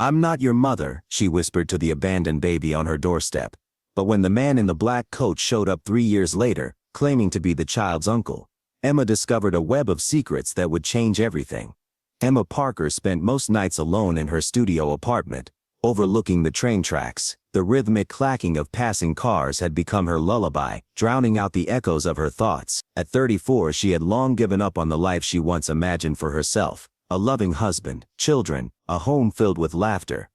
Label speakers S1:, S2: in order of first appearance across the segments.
S1: "I'm not your mother," she whispered to the abandoned baby on her doorstep. But when the man in the black coat showed up 3 years later, claiming to be the child's uncle, Emma discovered a web of secrets that would change everything. Emma Parker spent most nights alone in her studio apartment, overlooking the train tracks. The rhythmic clacking of passing cars had become her lullaby, drowning out the echoes of her thoughts. At 34, she had long given up on the life she once imagined for herself: a loving husband, children, a home filled with laughter.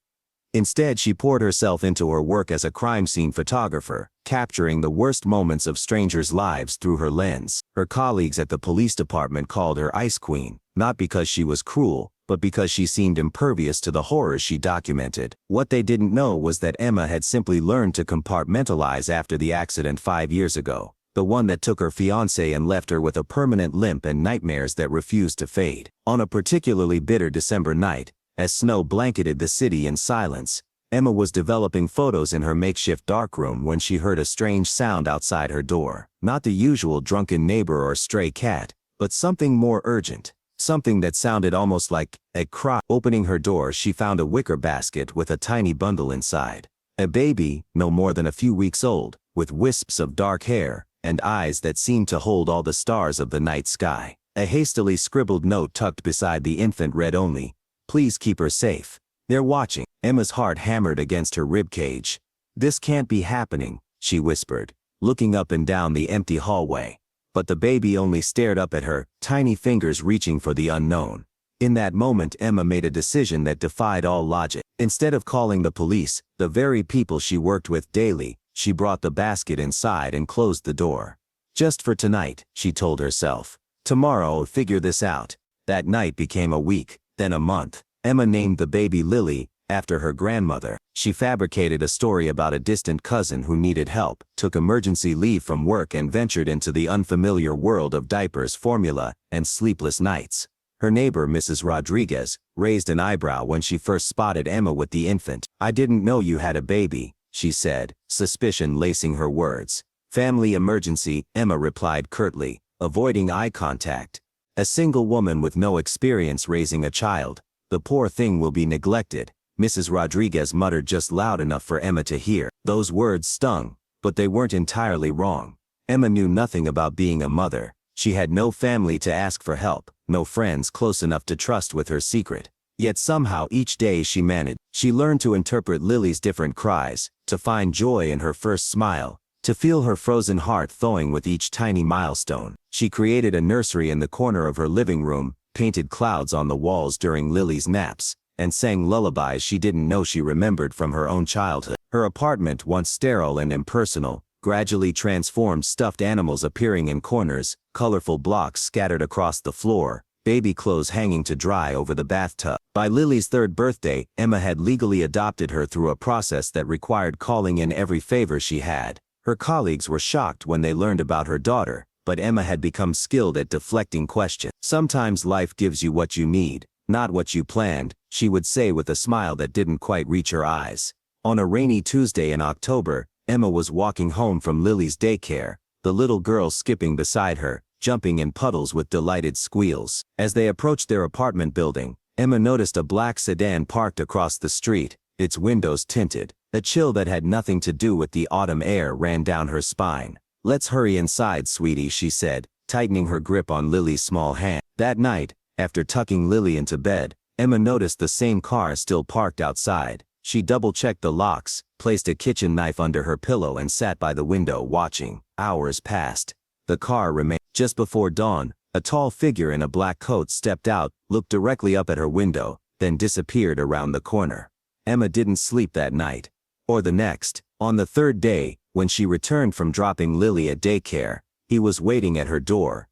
S1: Instead, she poured herself into her work as a crime scene photographer, capturing the worst moments of strangers' lives through her lens. Her colleagues at the police department called her Ice Queen, not because she was cruel, but because she seemed impervious to the horrors she documented. What they didn't know was that Emma had simply learned to compartmentalize after the accident 5 years ago, the one that took her fiancé and left her with a permanent limp and nightmares that refused to fade. On a particularly bitter December night, as snow blanketed the city in silence, Emma was developing photos in her makeshift darkroom when she heard a strange sound outside her door. Not the usual drunken neighbor or stray cat, but something more urgent. Something that sounded almost like a cry. Opening her door, she found a wicker basket with a tiny bundle inside. A baby, no more than a few weeks old, with wisps of dark hair and eyes that seemed to hold all the stars of the night sky. A hastily scribbled note tucked beside the infant read only, "Please keep her safe. They're watching." Emma's heart hammered against her ribcage. "This can't be happening," she whispered, looking up and down the empty hallway. But the baby only stared up at her, tiny fingers reaching for the unknown. In that moment, Emma made a decision that defied all logic. Instead of calling the police, the very people she worked with daily, she brought the basket inside and closed the door. "Just for tonight," she told herself. "Tomorrow I'll figure this out." That night became a week, then a month. Emma named the baby Lily, after her grandmother. She fabricated a story about a distant cousin who needed help, took emergency leave from work, and ventured into the unfamiliar world of diapers, formula, and sleepless nights. Her neighbor, Mrs. Rodriguez, raised an eyebrow when she first spotted Emma with the infant. "I didn't know you had a baby," she said, suspicion lacing her words. "Family emergency," Emma replied curtly, avoiding eye contact. "A single woman with no experience raising a child. The poor thing will be neglected," Mrs. Rodriguez muttered just loud enough for Emma to hear. Those words stung, but they weren't entirely wrong. Emma knew nothing about being a mother. She had no family to ask for help, no friends close enough to trust with her secret. Yet somehow each day she managed. She learned to interpret Lily's different cries, to find joy in her first smile, to feel her frozen heart thawing with each tiny milestone. She created a nursery in the corner of her living room, painted clouds on the walls during Lily's naps, and sang lullabies she didn't know she remembered from her own childhood. Her apartment, once sterile and impersonal, gradually transformed, stuffed animals appearing in corners, colorful blocks scattered across the floor, baby clothes hanging to dry over the bathtub. By Lily's 3rd birthday, Emma had legally adopted her through a process that required calling in every favor she had. Her colleagues were shocked when they learned about her daughter, but Emma had become skilled at deflecting questions. "Sometimes life gives you what you need, not what you planned," she would say with a smile that didn't quite reach her eyes. On a rainy Tuesday in October, Emma was walking home from Lily's daycare, the little girl skipping beside her, jumping in puddles with delighted squeals. As they approached their apartment building, Emma noticed a black sedan parked across the street, its windows tinted. A chill that had nothing to do with the autumn air ran down her spine. "Let's hurry inside, sweetie," she said, tightening her grip on Lily's small hand. That night, after tucking Lily into bed, Emma noticed the same car still parked outside. She double-checked the locks, placed a kitchen knife under her pillow, and sat by the window watching. Hours passed. The car remained. Just before dawn, a tall figure in a black coat stepped out, looked directly up at her window, then disappeared around the corner. Emma didn't sleep that night, or the next. On the 3rd day, when she returned from dropping Lily at daycare, he was waiting at her door.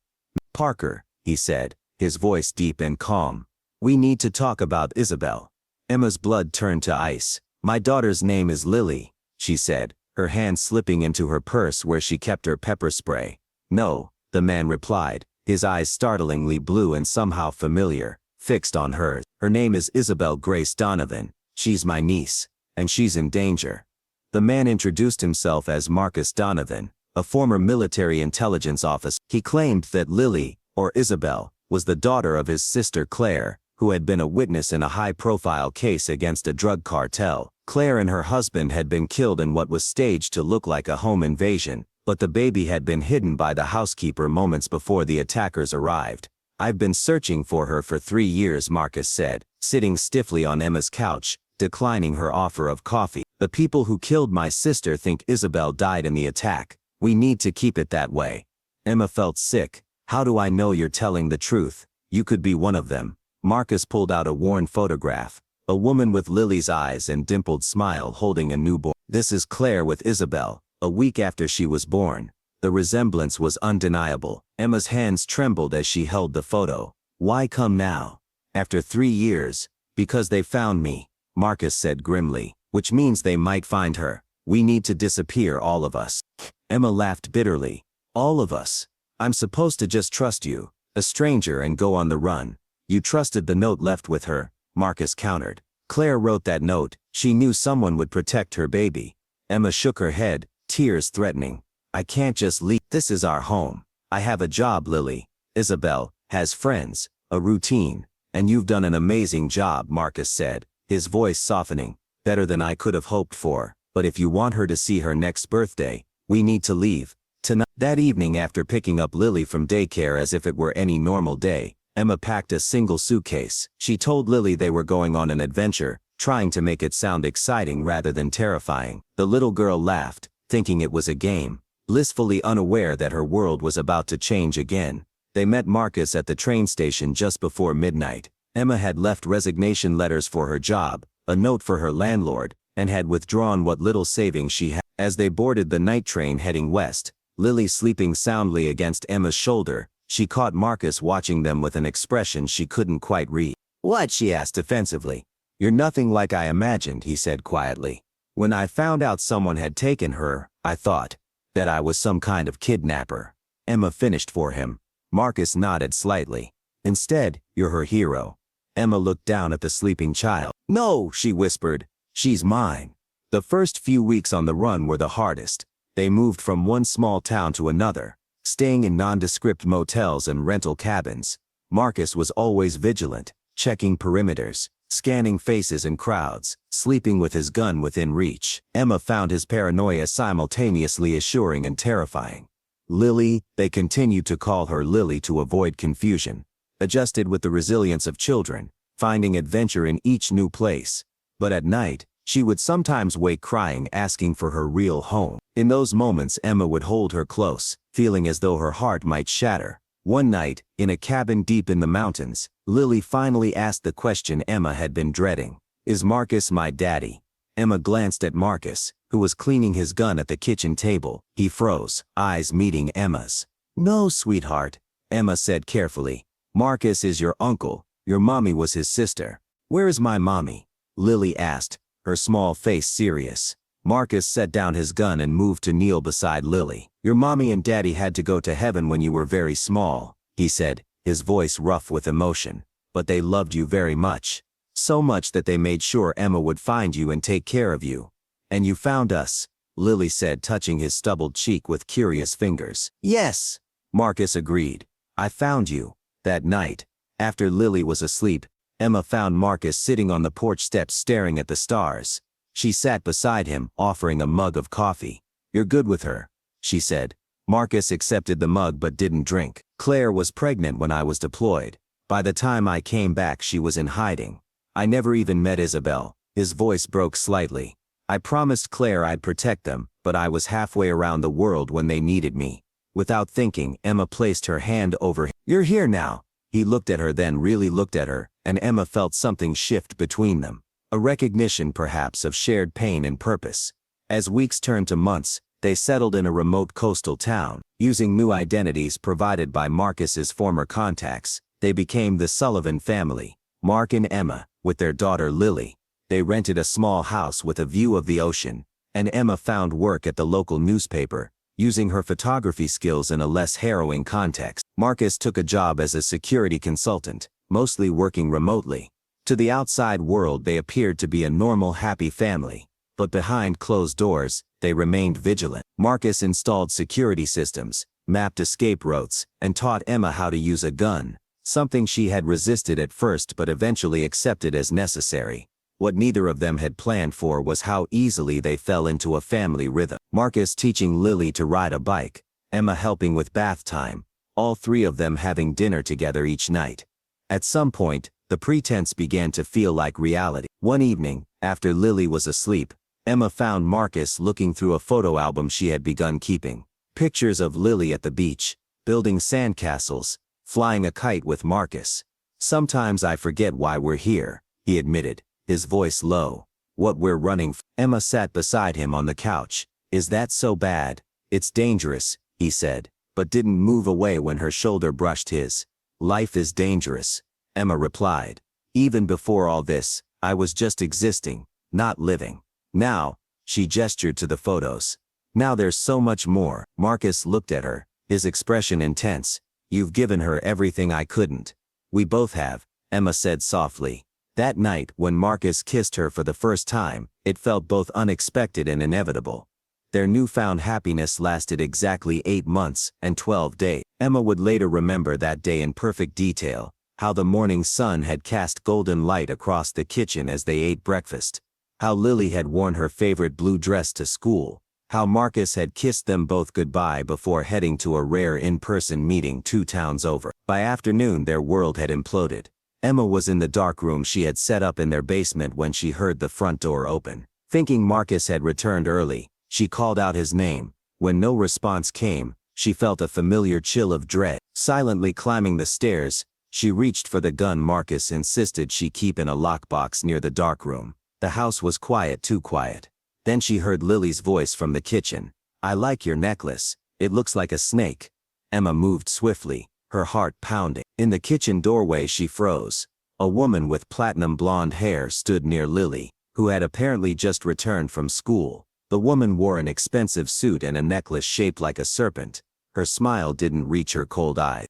S1: "Parker," he said, his voice deep and calm. "We need to talk about Isabel." Emma's blood turned to ice. "My daughter's name is Lily," she said, her hand slipping into her purse where she kept her pepper spray. "No," the man replied, his eyes startlingly blue and somehow familiar, fixed on hers. "Her name is Isabel Grace Donovan. She's my niece, and she's in danger." The man introduced himself as Marcus Donovan, a former military intelligence officer. He claimed that Lily, or Isabel, was the daughter of his sister Claire, who had been a witness in a high-profile case against a drug cartel. Claire and her husband had been killed in what was staged to look like a home invasion, but the baby had been hidden by the housekeeper moments before the attackers arrived. "I've been searching for her for 3 years," Marcus said, sitting stiffly on Emma's couch, declining her offer of coffee. "The people who killed my sister think Isabel died in the attack. We need to keep it that way." Emma felt sick. "How do I know you're telling the truth? You could be one of them." Marcus pulled out a worn photograph. A woman with Lily's eyes and dimpled smile holding a newborn. "This is Claire with Isabel, a week after she was born." The resemblance was undeniable. Emma's hands trembled as she held the photo. "Why come now? After 3 years?" "Because they found me," Marcus said grimly. "Which means they might find her. We need to disappear, all of us." Emma laughed bitterly. "All of us? I'm supposed to just trust you, a stranger, and go on the run." "You trusted the note left with her," Marcus countered. "Claire wrote that note. She knew someone would protect her baby." Emma shook her head, tears threatening. "I can't just leave. This is our home. I have a job, Lily. Isabel has friends, a routine. And you've done an amazing job," Marcus said, his voice softening. "Better than I could have hoped for. But if you want her to see her next birthday, we need to leave tonight." That evening, after picking up Lily from daycare as if it were any normal day, Emma packed a single suitcase. She told Lily they were going on an adventure, trying to make it sound exciting rather than terrifying. The little girl laughed, thinking it was a game, blissfully unaware that her world was about to change again. They met Marcus at the train station just before midnight. Emma had left resignation letters for her job, a note for her landlord, and had withdrawn what little savings she had. As they boarded the night train heading west, Lily sleeping soundly against Emma's shoulder, she caught Marcus watching them with an expression she couldn't quite read. "What?" she asked defensively. "You're nothing like I imagined," he said quietly. "When I found out someone had taken her, I thought that I was some kind of kidnapper." Emma finished for him. Marcus nodded slightly. "Instead, you're her hero." Emma looked down at the sleeping child. "No," she whispered. "She's mine." The first few weeks on the run were the hardest. They moved from one small town to another, staying in nondescript motels and rental cabins. Marcus was always vigilant, checking perimeters, scanning faces and crowds, sleeping with his gun within reach. Emma found his paranoia simultaneously assuring and terrifying. Lily, they continued to call her Lily to avoid confusion, adjusted with the resilience of children, finding adventure in each new place. But at night, she would sometimes wake crying, asking for her real home. In those moments, Emma would hold her close, feeling as though her heart might shatter. One night, in a cabin deep in the mountains, Lily finally asked the question Emma had been dreading. "Is Marcus my daddy?" Emma glanced at Marcus, who was cleaning his gun at the kitchen table. He froze, eyes meeting Emma's. "No, sweetheart," Emma said carefully. "Marcus is your uncle. Your mommy was his sister." "Where is my mommy?" Lily asked, her small face serious. Marcus set down his gun and moved to kneel beside Lily. "Your mommy and daddy had to go to heaven when you were very small," he said, his voice rough with emotion. "But they loved you very much. So much that they made sure Emma would find you and take care of you. And you found us," Lily said, touching his stubbled cheek with curious fingers. "Yes," Marcus agreed. "I found you." That night, after Lily was asleep, Emma found Marcus sitting on the porch steps staring at the stars. She sat beside him, offering a mug of coffee. "You're good with her," she said. Marcus accepted the mug but didn't drink. "Claire was pregnant when I was deployed. By the time I came back, she was in hiding. I never even met Isabel." His voice broke slightly. "I promised Claire I'd protect them, but I was halfway around the world when they needed me." Without thinking, Emma placed her hand over him. "You're here now." He looked at her, then really looked at her, and Emma felt something shift between them. A recognition, perhaps, of shared pain and purpose. As weeks turned to months, they settled in a remote coastal town. Using new identities provided by Marcus's former contacts, they became the Sullivan family. Mark and Emma, with their daughter Lily. They rented a small house with a view of the ocean, and Emma found work at the local newspaper, using her photography skills in a less harrowing context. Marcus took a job as a security consultant, mostly working remotely. To the outside world, they appeared to be a normal, happy family. But behind closed doors, they remained vigilant. Marcus installed security systems, mapped escape routes, and taught Emma how to use a gun, something she had resisted at first but eventually accepted as necessary. What neither of them had planned for was how easily they fell into a family rhythm. Marcus teaching Lily to ride a bike, Emma helping with bath time, all three of them having dinner together each night. At some point, the pretense began to feel like reality. One evening, after Lily was asleep, Emma found Marcus looking through a photo album she had begun keeping. Pictures of Lily at the beach, building sandcastles, flying a kite with Marcus. "Sometimes I forget why we're here," he admitted, his voice low. "What we're running from." Emma sat beside him on the couch. "Is that so bad?" "It's dangerous," he said, but didn't move away when her shoulder brushed his. "Life is dangerous," Emma replied. "Even before all this, I was just existing, not living. Now," she gestured to the photos. "Now there's so much more." Marcus looked at her, his expression intense. "You've given her everything I couldn't." "We both have," Emma said softly. That night, when Marcus kissed her for the first time, it felt both unexpected and inevitable. Their newfound happiness lasted exactly 8 months and 12 days. Emma would later remember that day in perfect detail, how the morning sun had cast golden light across the kitchen as they ate breakfast, how Lily had worn her favorite blue dress to school, how Marcus had kissed them both goodbye before heading to a rare in-person meeting 2 towns over. By afternoon, their world had imploded. Emma was in the dark room she had set up in their basement when she heard the front door open. Thinking Marcus had returned early, she called out his name. When no response came, she felt a familiar chill of dread. Silently climbing the stairs, she reached for the gun Marcus insisted she keep in a lockbox near the dark room. The house was quiet, too quiet. Then she heard Lily's voice from the kitchen. "I like your necklace. It looks like a snake." Emma moved swiftly, her heart pounding. In the kitchen doorway she froze. A woman with platinum blonde hair stood near Lily, who had apparently just returned from school. The woman wore an expensive suit and a necklace shaped like a serpent. Her smile didn't reach her cold eyes.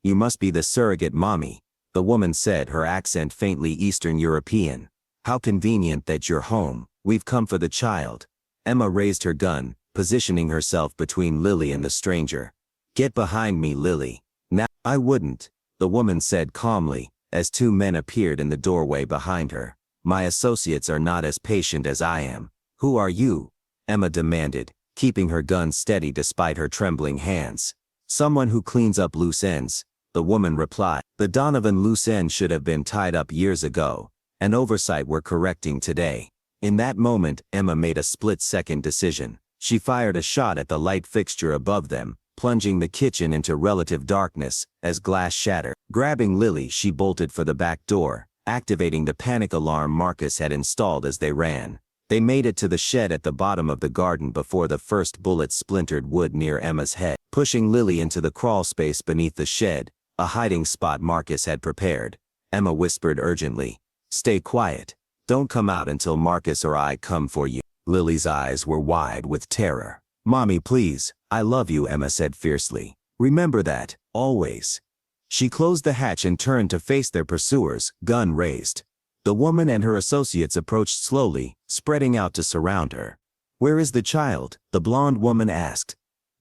S1: You must be the surrogate mommy," the woman said, her accent faintly Eastern European. "How convenient that you're home. We've come for the child." Emma raised her gun, positioning herself between Lily and the stranger. "Get behind me, Lily." "Now." "I wouldn't," the woman said calmly, as 2 men appeared in the doorway behind her. "My associates are not as patient as I am." "Who are you?" Emma demanded, keeping her gun steady despite her trembling hands. "Someone who cleans up loose ends," the woman replied. "The Donovan loose end should have been tied up years ago. An oversight we're correcting today." In that moment, Emma made a split-second decision. She fired a shot at the light fixture above them, plunging the kitchen into relative darkness as glass shattered. Grabbing Lily, she bolted for the back door, activating the panic alarm Marcus had installed as they ran. They made it to the shed at the bottom of the garden before the first bullet splintered wood near Emma's head. Pushing Lily into the crawl space beneath the shed, a hiding spot Marcus had prepared, Emma whispered urgently, "Stay quiet. Don't come out until Marcus or I come for you." Lily's eyes were wide with terror. "Mommy, please, I love you," Emma said fiercely. "Remember that, always." She closed the hatch and turned to face their pursuers, gun raised. The woman and her associates approached slowly, spreading out to surround her. "Where is the child?" the blonde woman asked.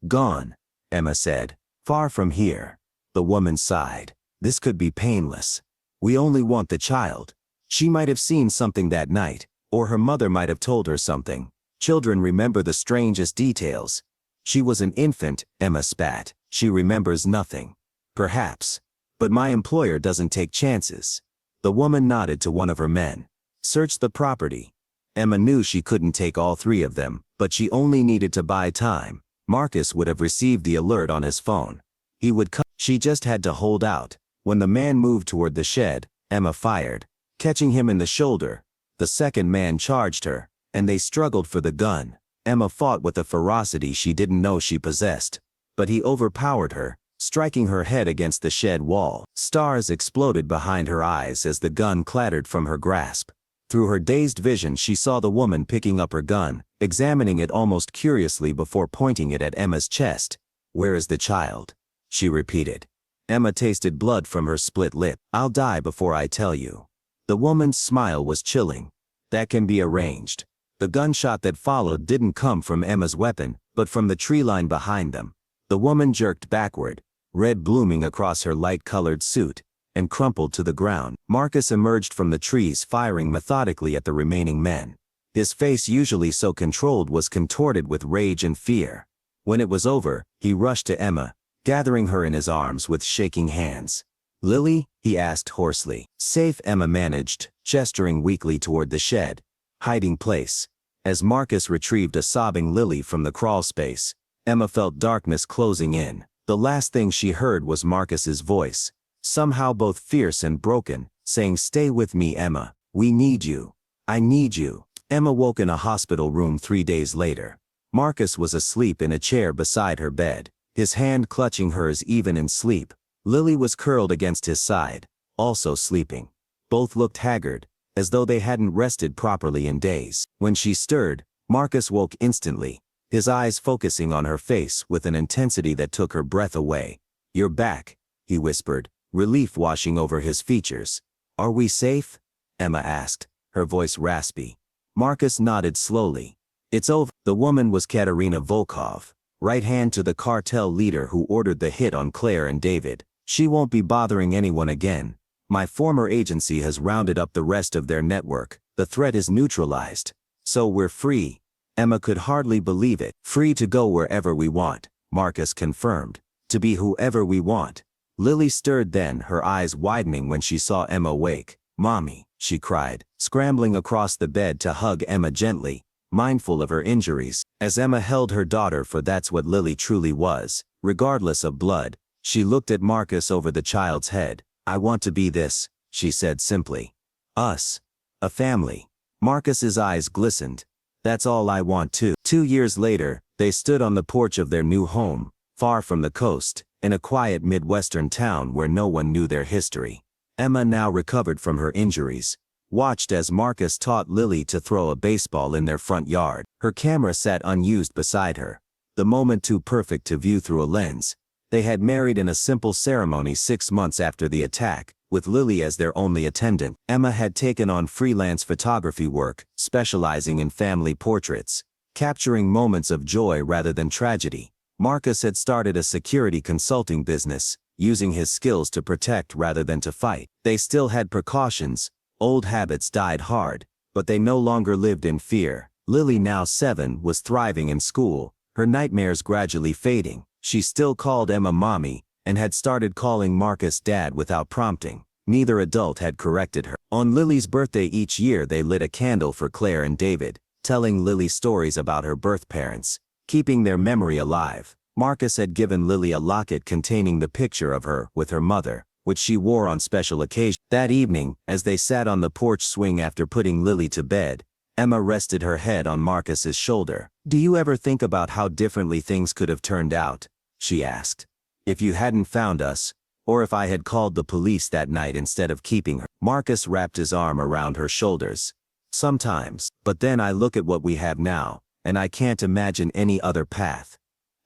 S1: "Gone," Emma said. "Far from here." The woman sighed. "This could be painless. We only want the child. She might have seen something that night, or her mother might have told her something. Children remember the strangest details." "She was an infant," Emma spat. "She remembers nothing." "Perhaps. But my employer doesn't take chances." The woman nodded to one of her men. "Search the property." Emma knew she couldn't take all 3 of them, but she only needed to buy time. Marcus would have received the alert on his phone. He would come. She just had to hold out. When the man moved toward the shed, Emma fired, catching him in the shoulder. The second man charged her, and they struggled for the gun. Emma fought with a ferocity she didn't know she possessed. But he overpowered her, striking her head against the shed wall. Stars exploded behind her eyes as the gun clattered from her grasp. Through her dazed vision she saw the woman picking up her gun, examining it almost curiously before pointing it at Emma's chest. "Where is the child?" she repeated. Emma tasted blood from her split lip. "I'll die before I tell you." The woman's smile was chilling. "That can be arranged." The gunshot that followed didn't come from Emma's weapon, but from the tree line behind them. The woman jerked backward, red blooming across her light-colored suit, and crumpled to the ground. Marcus emerged from the trees, firing methodically at the remaining men. His face, usually so controlled, was contorted with rage and fear. When it was over, he rushed to Emma, gathering her in his arms with shaking hands. "Lily?" he asked hoarsely. "Safe," Emma managed, gesturing weakly toward the shed hiding place. As Marcus retrieved a sobbing Lily from the crawl space, Emma felt darkness closing in. The last thing she heard was Marcus's voice, somehow both fierce and broken, saying, "Stay with me, Emma. We need you. I need you." Emma woke in a hospital room 3 days later. Marcus was asleep in a chair beside her bed, his hand clutching hers even in sleep. Lily was curled against his side, also sleeping. Both looked haggard, as though they hadn't rested properly in days. When she stirred, Marcus woke instantly, his eyes focusing on her face with an intensity that took her breath away. "You're back," he whispered, relief washing over his features. "Are we safe?" Emma asked, her voice raspy. Marcus nodded slowly. "It's over." The woman was Katerina Volkov, right hand to the cartel leader who ordered the hit on Claire and David. "She won't be bothering anyone again. My former agency has rounded up the rest of their network. The threat is neutralized. So we're free." Emma could hardly believe it. "Free to go wherever we want," Marcus confirmed. "To be whoever we want." Lily stirred then, her eyes widening when she saw Emma wake. "Mommy," she cried, scrambling across the bed to hug Emma gently, mindful of her injuries. As Emma held her daughter, for that's what Lily truly was, regardless of blood, she looked at Marcus over the child's head. "I want to be this," she said simply. "Us. A family." Marcus's eyes glistened. "That's all I want too." 2 years later, they stood on the porch of their new home, far from the coast, in a quiet Midwestern town where no one knew their history. Emma, now recovered from her injuries, watched as Marcus taught Lily to throw a baseball in their front yard. Her camera sat unused beside her, the moment too perfect to view through a lens. They had married in a simple ceremony 6 months after the attack, with Lily as their only attendant. Emma had taken on freelance photography work, specializing in family portraits, capturing moments of joy rather than tragedy. Marcus had started a security consulting business, using his skills to protect rather than to fight. They still had precautions, old habits died hard, but they no longer lived in fear. Lily, now 7, was thriving in school, her nightmares gradually fading. She still called Emma mommy, and had started calling Marcus dad without prompting. Neither adult had corrected her. On Lily's birthday each year they lit a candle for Claire and David, telling Lily stories about her birth parents, keeping their memory alive. Marcus had given Lily a locket containing the picture of her with her mother, which she wore on special occasions. That evening, as they sat on the porch swing after putting Lily to bed, Emma rested her head on Marcus's shoulder. "Do you ever think about how differently things could have turned out?" she asked. "If you hadn't found us, or if I had called the police that night instead of keeping her?" Marcus wrapped his arm around her shoulders. "Sometimes, but then I look at what we have now, and I can't imagine any other path."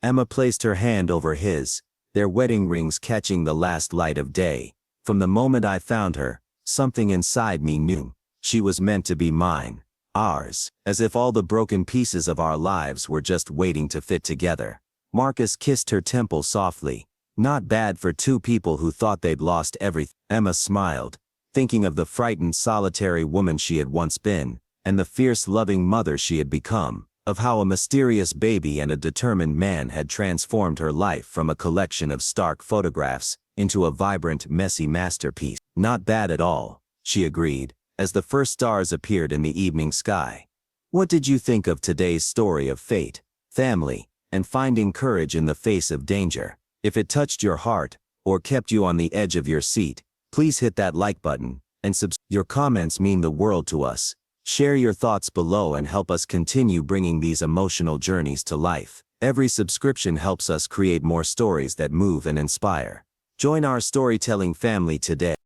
S1: Emma placed her hand over his, their wedding rings catching the last light of day. "From the moment I found her, something inside me knew. She was meant to be mine, ours, as if all the broken pieces of our lives were just waiting to fit together." Marcus kissed her temple softly. "Not bad for 2 people who thought they'd lost everything." Emma smiled, thinking of the frightened, solitary woman she had once been, and the fierce, loving mother she had become, of how a mysterious baby and a determined man had transformed her life from a collection of stark photographs into a vibrant, messy masterpiece. "Not bad at all," she agreed, as the first stars appeared in the evening sky. "What did you think of today's story of fate, family, and finding courage in the face of danger? If it touched your heart, or kept you on the edge of your seat, please hit that like button, and your comments mean the world to us. Share your thoughts below and help us continue bringing these emotional journeys to life. Every subscription helps us create more stories that move and inspire. Join our storytelling family today.